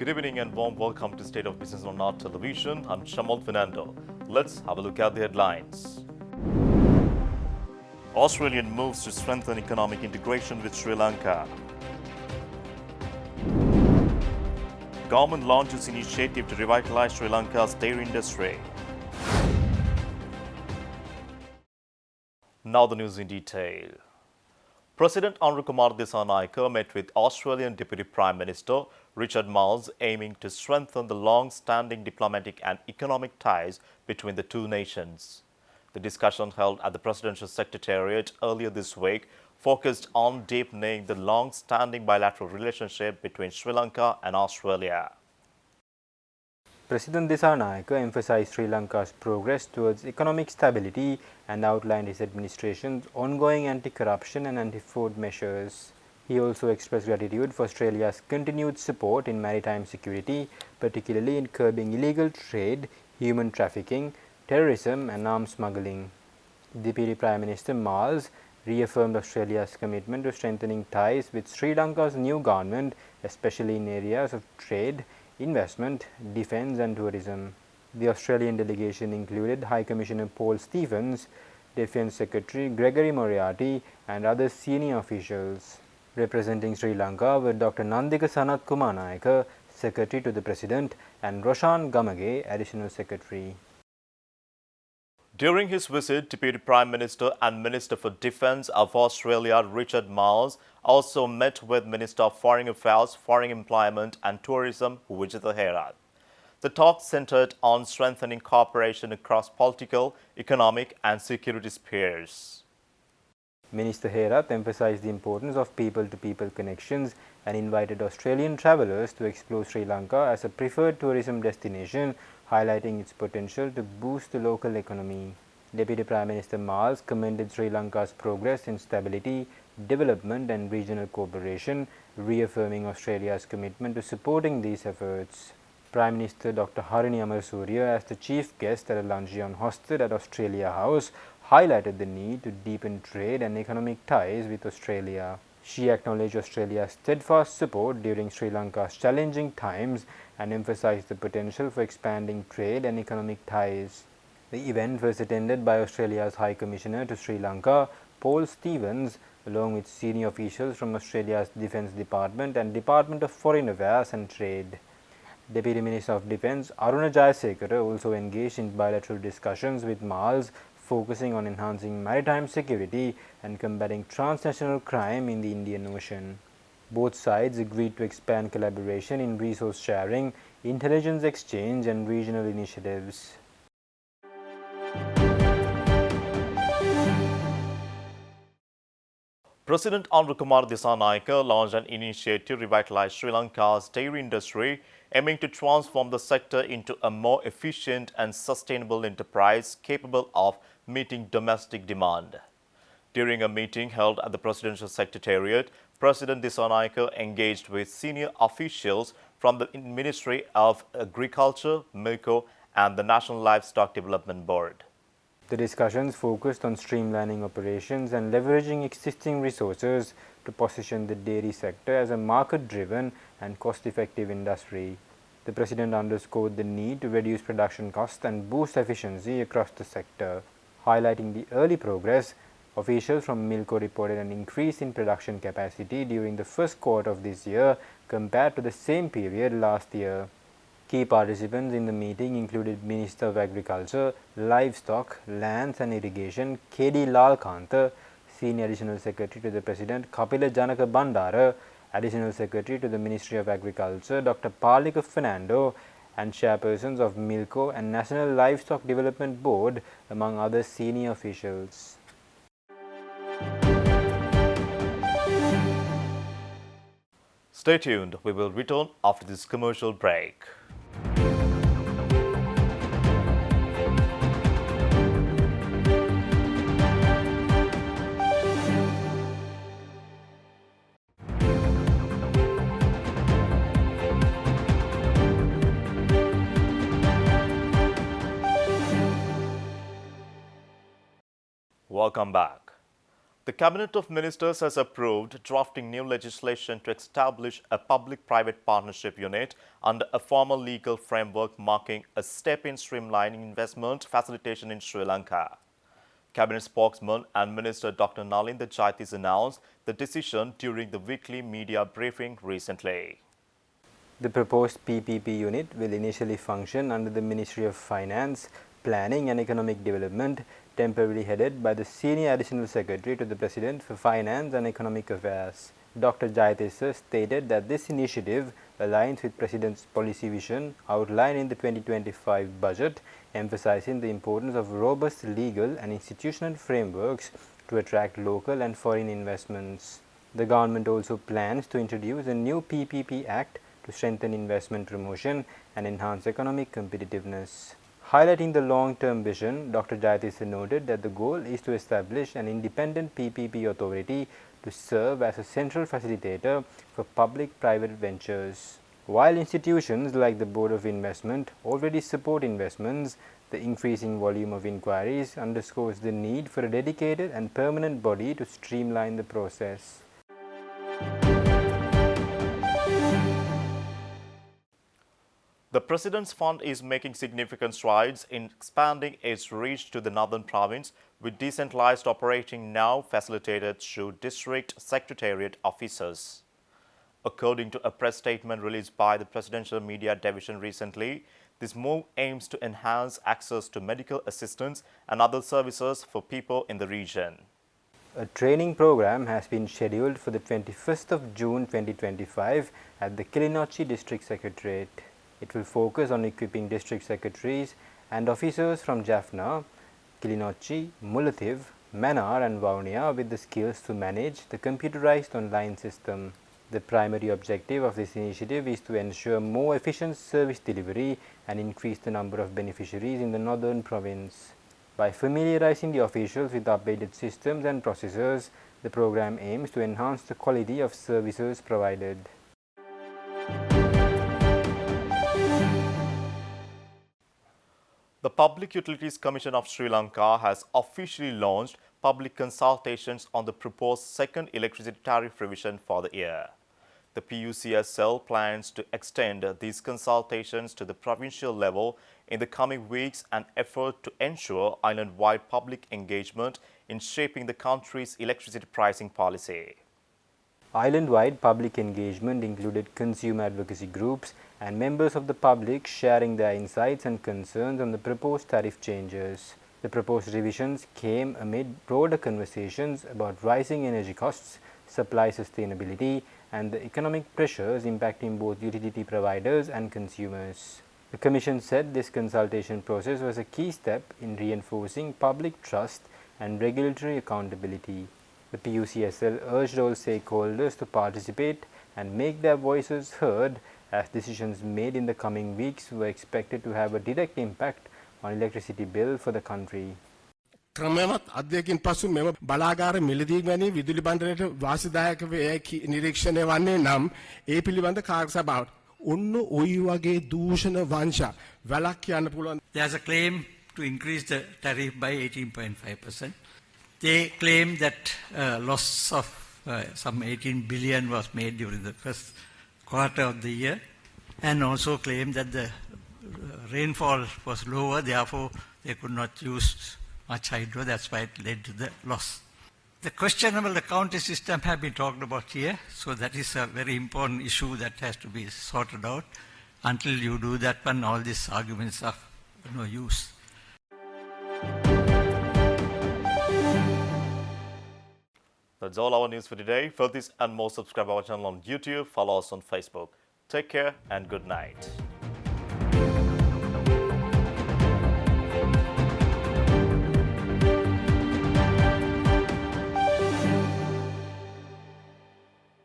Good evening and warm welcome to State of Business on our television. I'm Shamal Fernando. Let's have a look at the headlines. Australian moves to strengthen economic integration with Sri Lanka. Government launches initiative to revitalize Sri Lanka's dairy industry. Now the news in detail. President Anru Kumar Dissanayake met with Australian Deputy Prime Minister Richard Marles, aiming to strengthen the long-standing diplomatic and economic ties between the two nations. The discussion held at the Presidential Secretariat earlier this week focused on deepening the long-standing bilateral relationship between Sri Lanka and Australia. President Dissanayake emphasized Sri Lanka's progress towards economic stability and outlined his administration's ongoing anti-corruption and anti-fraud measures. He also expressed gratitude for Australia's continued support in maritime security, particularly in curbing illegal trade, human trafficking, terrorism and arms smuggling. Deputy Prime Minister Marles reaffirmed Australia's commitment to strengthening ties with Sri Lanka's new government, especially in areas of trade, investment, defence and tourism. The Australian delegation included High Commissioner Paul Stephens, Defence Secretary Gregory Moriarty and other senior officials. Representing Sri Lanka were Dr. Nandika Sanath Kumarnayake, Secretary to the President, and Roshan Gamage, Additional Secretary. During his visit, Deputy Prime Minister and Minister for Defence of Australia Richard Marles also met with Minister of Foreign Affairs, Foreign Employment and Tourism Vijitha Herath. The talk centred on strengthening cooperation across political, economic and security spheres. Minister Herath emphasised the importance of people-to-people connections and invited Australian travellers to explore Sri Lanka as a preferred tourism destination, highlighting its potential to boost the local economy. Deputy Prime Minister Marles commended Sri Lanka's progress in stability, development and regional cooperation, reaffirming Australia's commitment to supporting these efforts. Prime Minister Dr. Harini Amarasuriya, as the chief guest at a luncheon hosted at Australia House, highlighted the need to deepen trade and economic ties with Australia. She acknowledged Australia's steadfast support during Sri Lanka's challenging times and emphasized the potential for expanding trade and economic ties. The event was attended by Australia's High Commissioner to Sri Lanka, Paul Stephens, along with senior officials from Australia's Defence Department and Department of Foreign Affairs and Trade. Deputy Minister of Defence Aruna Jayasekara also engaged in bilateral discussions with Marles, focusing on enhancing maritime security and combating transnational crime in the Indian Ocean. Both sides agreed to expand collaboration in resource sharing, intelligence exchange and regional initiatives. President Anru Kumar Dissanayake launched an initiative to revitalize Sri Lanka's dairy industry, aiming to transform the sector into a more efficient and sustainable enterprise capable of meeting domestic demand. During a meeting held at the Presidential Secretariat, President Dissanayake engaged with senior officials from the Ministry of Agriculture, MILCO and the National Livestock Development Board. The discussions focused on streamlining operations and leveraging existing resources to position the dairy sector as a market-driven and cost-effective industry. The President underscored the need to reduce production costs and boost efficiency across the sector. Highlighting the early progress, officials from MILCO reported an increase in production capacity during the first quarter of this year compared to the same period last year. Key participants in the meeting included Minister of Agriculture, Livestock, Lands and Irrigation K.D. Lalkantha, Senior Additional Secretary to the President Kapila Janaka Bandara, Additional Secretary to the Ministry of Agriculture Dr. Palika Fernando and chairpersons of MILCO and National Livestock Development Board, among other senior officials. Stay tuned. We will return after this commercial break. Welcome back. The Cabinet of Ministers has approved drafting new legislation to establish a public-private partnership unit under a formal legal framework, marking a step in streamlining investment facilitation in Sri Lanka. Cabinet spokesman and Minister Dr. Nalinda Jaitis announced the decision during the weekly media briefing recently. The proposed PPP unit will initially function under the Ministry of Finance, Planning and Economic Development, temporarily headed by the Senior Additional Secretary to the President for Finance and Economic Affairs. Dr. Jayatissa stated that this initiative aligns with President's policy vision outlined in the 2025 budget, emphasizing the importance of robust legal and institutional frameworks to attract local and foreign investments. The government also plans to introduce a new PPP Act to strengthen investment promotion and enhance economic competitiveness. Highlighting the long-term vision, Dr. Jayatissa noted that the goal is to establish an independent PPP authority to serve as a central facilitator for public-private ventures. While institutions like the Board of Investment already support investments, the increasing volume of inquiries underscores the need for a dedicated and permanent body to streamline the process. The President's Fund is making significant strides in expanding its reach to the northern province, with decentralized operating now facilitated through district secretariat offices. According to a press statement released by the Presidential Media Division recently, this move aims to enhance access to medical assistance and other services for people in the region. A training program has been scheduled for the 21st of June 2025 at the Kilinochchi District Secretariat. It will focus on equipping district secretaries and officers from Jaffna, Kilinochchi, Mullaitivu, Mannar and Vaunia with the skills to manage the computerized online system. The primary objective of this initiative is to ensure more efficient service delivery and increase the number of beneficiaries in the northern province. By familiarizing the officials with updated systems and processes, the program aims to enhance the quality of services provided. The Public Utilities Commission of Sri Lanka has officially launched public consultations on the proposed second electricity tariff revision for the year. The PUCSL plans to extend these consultations to the provincial level in the coming weeks, an effort to ensure island-wide public engagement in shaping the country's electricity pricing policy. Island-wide public engagement included consumer advocacy groups and members of the public sharing their insights and concerns on the proposed tariff changes. The proposed revisions came amid broader conversations about rising energy costs, supply sustainability, and the economic pressures impacting both utility providers and consumers. The Commission said this consultation process was a key step in reinforcing public trust and regulatory accountability. The PUCSL urged all stakeholders to participate and make their voices heard, as decisions made in the coming weeks were expected to have a direct impact on electricity bill for the country. ක්‍රමවත් අධ්‍යයකින් පසු මෙම බලාගාර මිලදී ගැනීම විදුලි බණ්ඩලයට වාසිදායක වේ නිරීක්ෂණය වන්නේ නම් ඒ පිළිබඳ කාර්ය සභාවට ඔන්න ඔය වගේ දූෂණ වංශ වැලක් කියන්න පුළුවන්. There's a claim to increase the tariff by 18.5%. They claim that loss of some 18 billion was made during the first quarter of the year, and also claim that the rainfall was lower, therefore they could not use much hydro, that's why it led to the loss. The questionable accounting system have been talked about here, so that is a very important issue that has to be sorted out. Until you do that one, all these arguments are no use. That's all our news for today. For this and more, subscribe our channel on YouTube, follow us on Facebook. Take care and good night.